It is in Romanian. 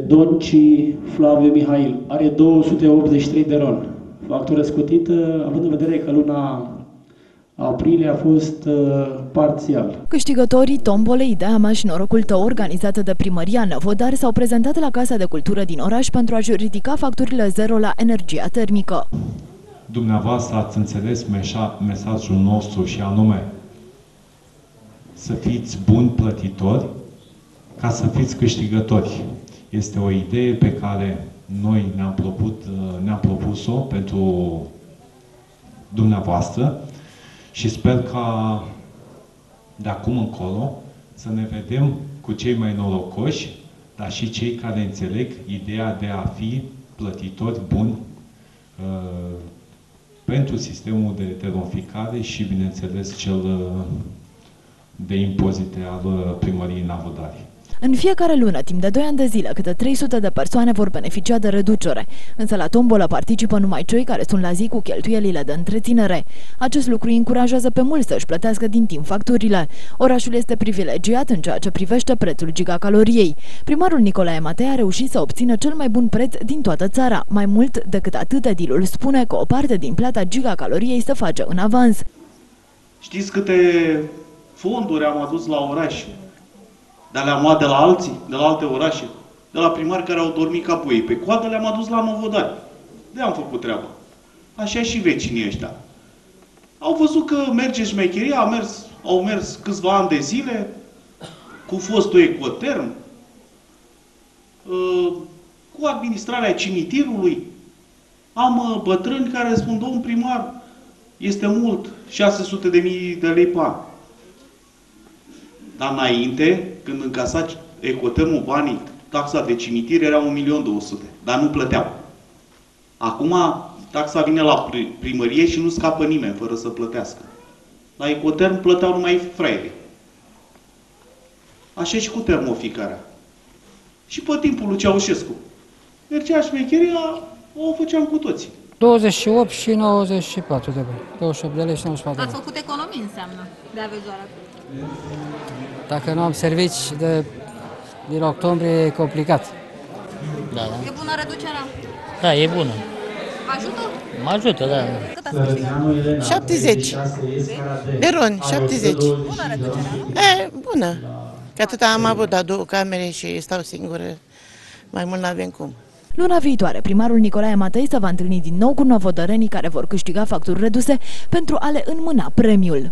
Donci Flaviu Mihail are 283 de ron. Factură scutită, având în vedere că luna aprilie a fost parțial. Câștigătorii tombolei Ideea mea și norocul tău, organizată de Primăria Năvodari, s-au prezentat la Casa de Cultură din oraș pentru a-și ridica facturile zero la energia termică. Dumneavoastră ați înțeles mesajul nostru și anume să fiți buni plătitori ca să fiți câștigători. Este o idee pe care noi ne-am propus-o pentru dumneavoastră și sper ca de acum încolo să ne vedem cu cei mai norocoși, dar și cei care înțeleg ideea de a fi plătitori buni pentru sistemul de termoficare și, bineînțeles, cel de impozite al Primăriei Năvodari. În fiecare lună, timp de 2 ani de zile, câte 300 de persoane vor beneficia de reducere. Însă la tombolă participă numai cei care sunt la zi cu cheltuielile de întreținere. Acest lucru îi încurajează pe mulți să-și plătească din timp facturile. Orașul este privilegiat în ceea ce privește prețul gigacaloriei. Primarul Nicolae Matei a reușit să obțină cel mai bun preț din toată țara. Mai mult decât atât, edilul spune că o parte din plata gigacaloriei se face în avans. Știți câte fonduri am adus la oraș? Dar le-am luat de la alții, de la alte orașe, de la primari care au dormit ca puii. Pe coadă le-am adus la Năvodari. De am făcut treaba. Așa și vecinii ăștia. Au văzut că merge șmecheria, au mers câțiva ani de zile, cu fostul Ecoterm, cu administrarea cimitirului. Am bătrâni care spun, domn primar, este mult, 600.000 de lei pe an. Dar înainte, când încasa Ecotermul banii, taxa de cimitir era 1.200.000, dar nu plăteau. Acum taxa vine la primărie și nu scapă nimeni fără să plătească. La Ecoterm plăteau numai fraierii. Așa și cu termoficarea. Și pe timpul lui Ceaușescu. Mergea șmecheria, o făceam cu toții. 28 și 94 de bani. 28 de lei și 94 de Ați făcut economii, înseamnă, de avezoare. Dacă nu am servici din octombrie, e complicat. Da. E bună reducerea? Da, e bună. Vă ajută? Mă ajută, da. Cât ați câștigat? 70. De ron, 70. Bună reducerea, nu? E, bună. Că atâta am avut, dar 2 camere și stau singură. Mai mult n-avem cum. Luna viitoare, primarul Nicolae Matei se va întâlni din nou cu novodărenii care vor câștiga facturi reduse pentru a le înmâna premiul.